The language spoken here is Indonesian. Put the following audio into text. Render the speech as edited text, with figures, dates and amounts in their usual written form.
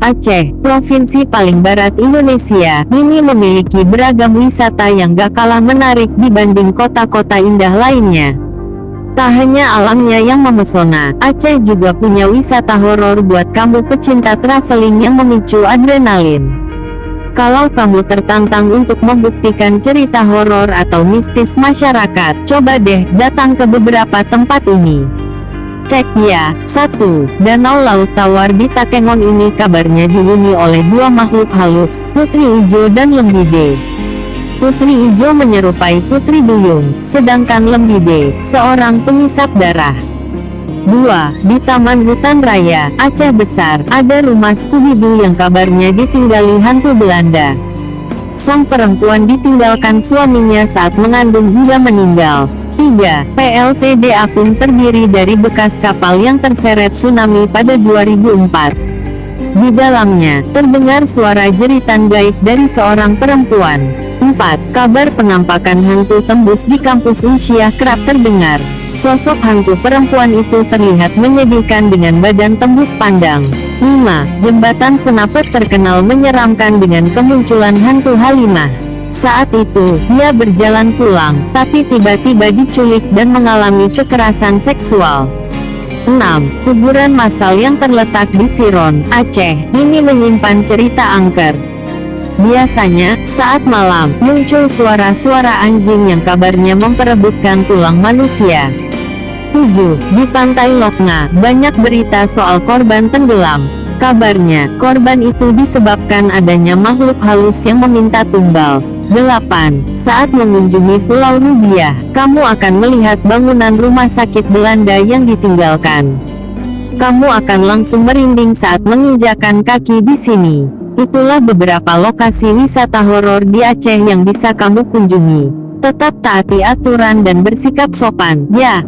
Aceh, provinsi paling barat Indonesia, ini memiliki beragam wisata yang gak kalah menarik dibanding kota-kota indah lainnya. Tak hanya alamnya yang memesona, Aceh juga punya wisata horor buat kamu pecinta traveling yang memicu adrenalin. Kalau kamu tertantang untuk membuktikan cerita horor atau mistis masyarakat, coba deh datang ke beberapa tempat ini. Cek ya. 1. Danau Laut Tawar di Takengon ini kabarnya dihuni oleh dua makhluk halus, Putri Ijo dan Lembide. Putri Ijo menyerupai Putri Duyung, sedangkan Lembide, seorang pengisap darah. 2. Di Taman Hutan Raya, Aceh Besar, ada rumah Scooby-Doo yang kabarnya ditinggali hantu Belanda. Sang perempuan ditinggalkan suaminya saat mengandung hingga meninggal. 3. PLTD Apung terdiri dari bekas kapal yang terseret tsunami pada 2004. Di dalamnya, terdengar suara jeritan gaib dari seorang perempuan. 4. Kabar penampakan hantu tembus di kampus Unsyah kerap terdengar. Sosok hantu perempuan itu terlihat menyedihkan dengan badan tembus pandang. 5. Jembatan Senapet terkenal menyeramkan dengan kemunculan hantu Halimah. Saat itu, dia berjalan pulang, tapi tiba-tiba diculik dan mengalami kekerasan seksual. 6. Kuburan massal yang terletak di Siron, Aceh, ini menyimpan cerita angker. Biasanya, saat malam, muncul suara-suara anjing yang kabarnya memperebutkan tulang manusia. 7. Di Pantai Lokna, banyak berita soal korban tenggelam. Kabarnya, korban itu disebabkan adanya makhluk halus yang meminta tumbal. 8. Saat mengunjungi Pulau Rubiah, kamu akan melihat bangunan rumah sakit Belanda yang ditinggalkan. Kamu akan langsung merinding saat menginjakan kaki di sini. Itulah beberapa lokasi wisata horor di Aceh yang bisa kamu kunjungi. Tetap taati aturan dan bersikap sopan, ya.